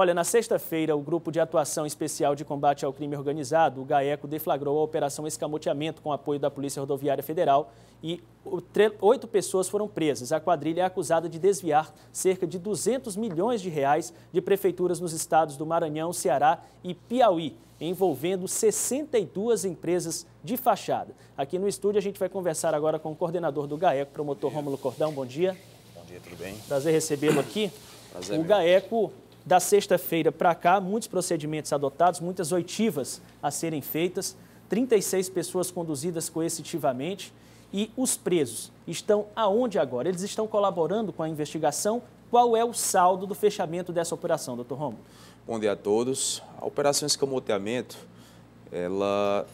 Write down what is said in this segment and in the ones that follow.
Olha, na sexta-feira, o Grupo de Atuação Especial de Combate ao Crime Organizado, o GAECO, deflagrou a Operação Escamoteamento com apoio da Polícia Rodoviária Federal e 8 pessoas foram presas. A quadrilha é acusada de desviar cerca de 200 milhões de reais de prefeituras nos estados do Maranhão, Ceará e Piauí, envolvendo 62 empresas de fachada. Aqui no estúdio a gente vai conversar agora com o coordenador do GAECO, promotor Rômulo Cordão. Bom dia. Bom dia, tudo bem? Prazer recebê-lo aqui. Prazer, o GAECO, da sexta-feira para cá, muitos procedimentos adotados, muitas oitivas a serem feitas, 36 pessoas conduzidas coercitivamente. E os presos estão aonde agora? Eles estão colaborando com a investigação? Qual é o saldo do fechamento dessa operação, doutor Rômulo? Bom dia a todos. A Operação Escamoteamento, ela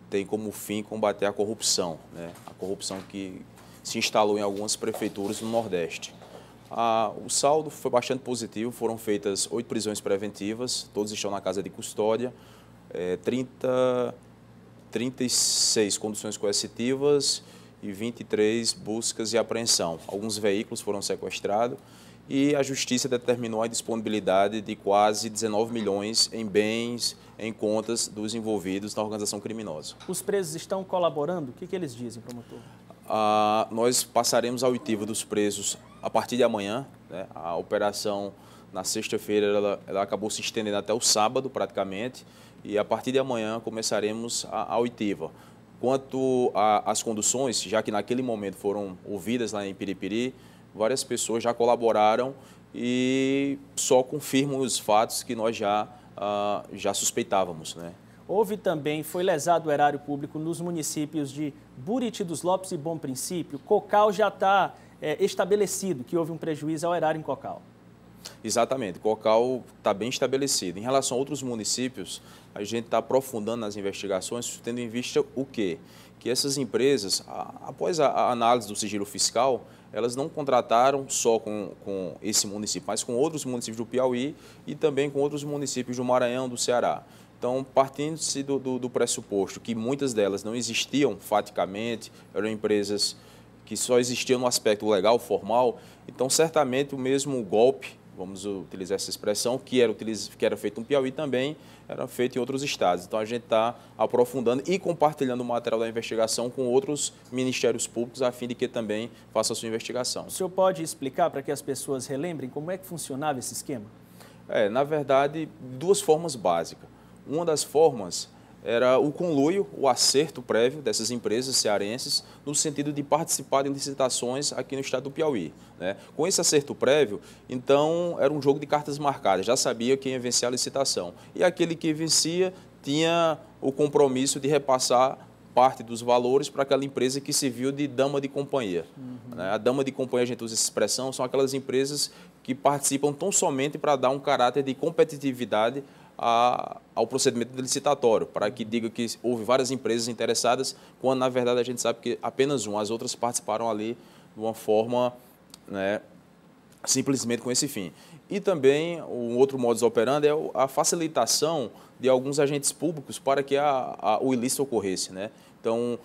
tem como fim combater a corrupção, né? A corrupção que se instalou em algumas prefeituras no Nordeste. O saldo foi bastante positivo, foram feitas 8 prisões preventivas, todos estão na casa de custódia, 36 conduções coercitivas e 23 buscas e apreensão. Alguns veículos foram sequestrados e a Justiça determinou a disponibilidade de quase 19 milhões em bens, em contas dos envolvidos na organização criminosa. Os presos estão colaborando? O que eles dizem, promotor? Nós passaremos a oitiva dos presos a partir de amanhã, né? A operação na sexta-feira ela acabou se estendendo até o sábado praticamente e a partir de amanhã começaremos a oitiva. Quanto às conduções, já que naquele momento foram ouvidas lá em Piripiri, várias pessoas já colaboraram e só confirmam os fatos que nós já suspeitávamos, né? Houve também, foi lesado o erário público nos municípios de Buriti dos Lopes e Bom Princípio. Cocal já está estabelecido que houve um prejuízo ao erário em Cocal. Exatamente, Cocal está bem estabelecido. Em relação a outros municípios, a gente está aprofundando nas investigações, tendo em vista o quê? Que essas empresas, após a análise do sigilo fiscal, elas não contrataram só com esse município, mas com outros municípios do Piauí e também com outros municípios do Maranhão, do Ceará. Então, partindo-se do pressuposto que muitas delas não existiam faticamente, eram empresas que só existiam no aspecto legal, formal, então certamente o mesmo golpe, vamos utilizar essa expressão, que era feito no Piauí também, era feito em outros estados. Então a gente está aprofundando e compartilhando o material da investigação com outros ministérios públicos a fim de que também façam a sua investigação. O senhor pode explicar para que as pessoas relembrem como é que funcionava esse esquema? Na verdade, duas formas básicas. Uma das formas era o conluio, o acerto prévio dessas empresas cearenses no sentido de participar de licitações aqui no estado do Piauí, né? Com esse acerto prévio, então, era um jogo de cartas marcadas, já sabia quem ia vencer a licitação. E aquele que vencia tinha o compromisso de repassar parte dos valores para aquela empresa que se viu de dama de companhia. A dama de companhia, a gente usa essa expressão, são aquelas empresas que participam tão somente para dar um caráter de competitividade ao procedimento licitatório, para que diga que houve várias empresas interessadas, quando na verdade a gente sabe que apenas uma, as outras participaram ali de uma forma, né, simplesmente com esse fim. E também um outro modus operandi é a facilitação de alguns agentes públicos para que o ilícito ocorresse, né? Então,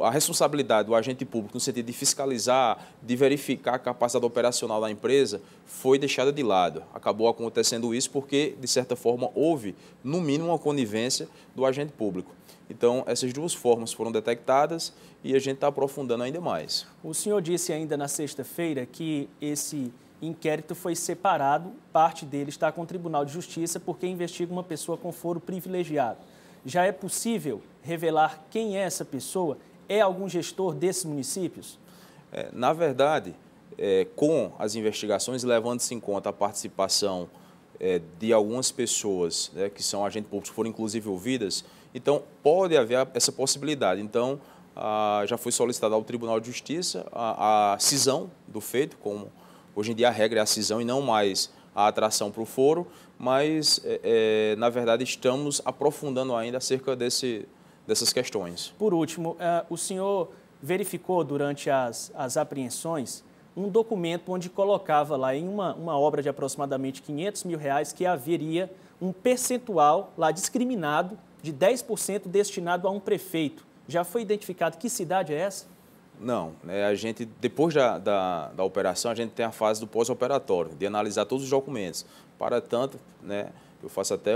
a responsabilidade do agente público no sentido de fiscalizar, de verificar a capacidade operacional da empresa, foi deixada de lado. Acabou acontecendo isso porque, de certa forma, houve, no mínimo, uma conivência do agente público. Então, essas duas formas foram detectadas e a gente está aprofundando ainda mais. O senhor disse ainda na sexta-feira que esse inquérito foi separado, parte dele está com o Tribunal de Justiça porque investiga uma pessoa com foro privilegiado. Já é possível revelar quem é essa pessoa? É algum gestor desses municípios? Na verdade, com as investigações, levando-se em conta a participação de algumas pessoas, né, que são agentes públicos, que foram inclusive ouvidas, então pode haver essa possibilidade. Então, já foi solicitada ao Tribunal de Justiça a cisão do feito, como hoje em dia a regra é a cisão e não mais a atração para o foro, mas, na verdade, estamos aprofundando ainda acerca dessas questões. Por último, o senhor verificou durante as apreensões um documento onde colocava lá em uma obra de aproximadamente R$500 mil que haveria um percentual lá discriminado de 10% destinado a um prefeito. Já foi identificado que cidade é essa? Não, né? A gente, depois da operação, a gente tem a fase do pós-operatório, de analisar todos os documentos. Para tanto, né, eu faço até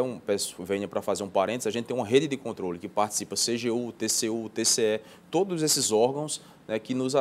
venha para fazer um parênteses, a gente tem uma rede de controle que participa CGU, TCU, TCE, todos esses órgãos, né, que nos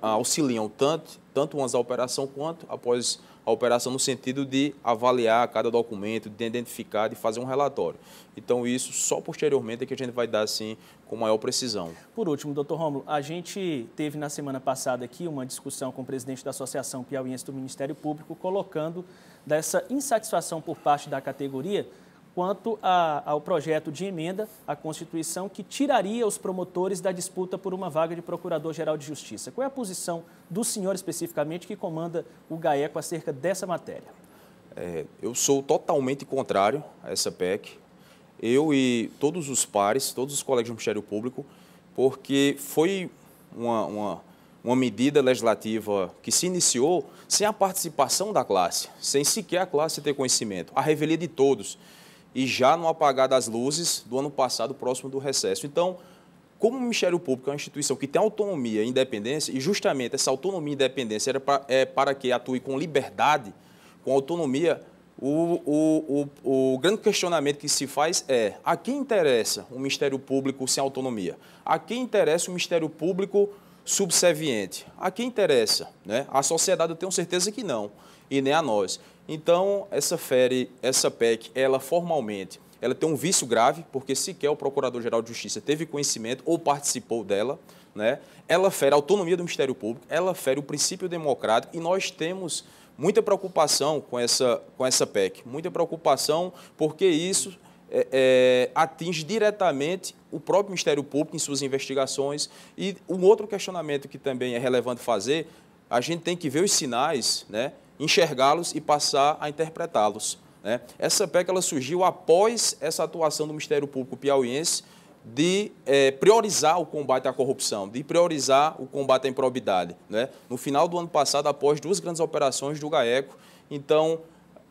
auxiliam tanto antes da operação quanto após a operação, no sentido de avaliar cada documento, de identificar, de fazer um relatório. Então, isso só posteriormente é que a gente vai dar, assim, com maior precisão. Por último, doutor Rômulo, a gente teve na semana passada aqui uma discussão com o presidente da Associação Piauiense do Ministério Público, colocando dessa insatisfação por parte da categoria quanto ao projeto de emenda à Constituição que tiraria os promotores da disputa por uma vaga de Procurador-Geral de Justiça. Qual é a posição do senhor especificamente que comanda o GAECO acerca dessa matéria? Eu sou totalmente contrário a essa PEC. Eu e todos os pares, todos os colegas do Ministério Público, porque foi uma medida legislativa que se iniciou sem a participação da classe, sem sequer a classe ter conhecimento, a revelia de todos, e já no apagar das luzes do ano passado, próximo do recesso. Então, como o Ministério Público é uma instituição que tem autonomia e independência, e justamente essa autonomia e independência para que atue com liberdade, com autonomia, o grande questionamento que se faz é: a quem interessa o Ministério Público sem autonomia? A quem interessa o Ministério Público subserviente? A quem interessa? Né? A sociedade, eu tenho certeza que não, e nem a nós. Então, essa PEC, ela formalmente, ela tem um vício grave, porque sequer o Procurador-Geral de Justiça teve conhecimento ou participou dela, né? Ela fere a autonomia do Ministério Público, ela fere o princípio democrático, e nós temos muita preocupação com essa PEC, muita preocupação porque isso atinge diretamente o próprio Ministério Público em suas investigações. E um outro questionamento que também é relevante fazer, a gente tem que ver os sinais, né, enxergá-los e passar a interpretá-los, né? Essa PEC ela surgiu após essa atuação do Ministério Público piauiense de priorizar o combate à corrupção, de priorizar o combate à improbidade, né? No final do ano passado, após 2 grandes operações do GAECO. Então,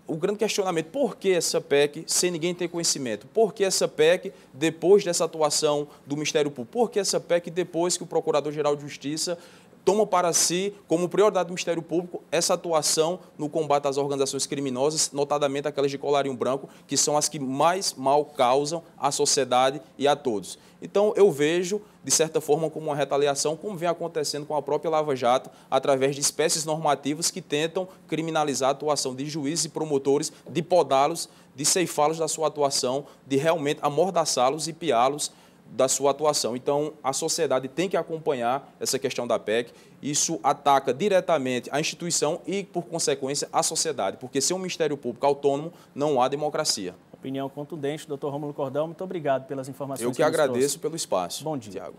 o grande questionamento: por que essa PEC sem ninguém ter conhecimento? Por que essa PEC depois dessa atuação do Ministério Público? Por que essa PEC depois que o Procurador-Geral de Justiça toma para si, como prioridade do Ministério Público, essa atuação no combate às organizações criminosas, notadamente aquelas de colarinho branco, que são as que mais mal causam à sociedade e a todos? Então, eu vejo, de certa forma, como uma retaliação, como vem acontecendo com a própria Lava Jato, através de espécies normativas que tentam criminalizar a atuação de juízes e promotores, de podá-los, de ceifá-los da sua atuação, de realmente amordaçá-los e piá-los da sua atuação. Então, a sociedade tem que acompanhar essa questão da PEC. Isso ataca diretamente a instituição e, por consequência, a sociedade, porque sem um Ministério Público autônomo não há democracia. Opinião contundente, doutor Rômulo Cordão, muito obrigado pelas informações. Eu que agradeço pelo espaço. Bom dia. Tiago.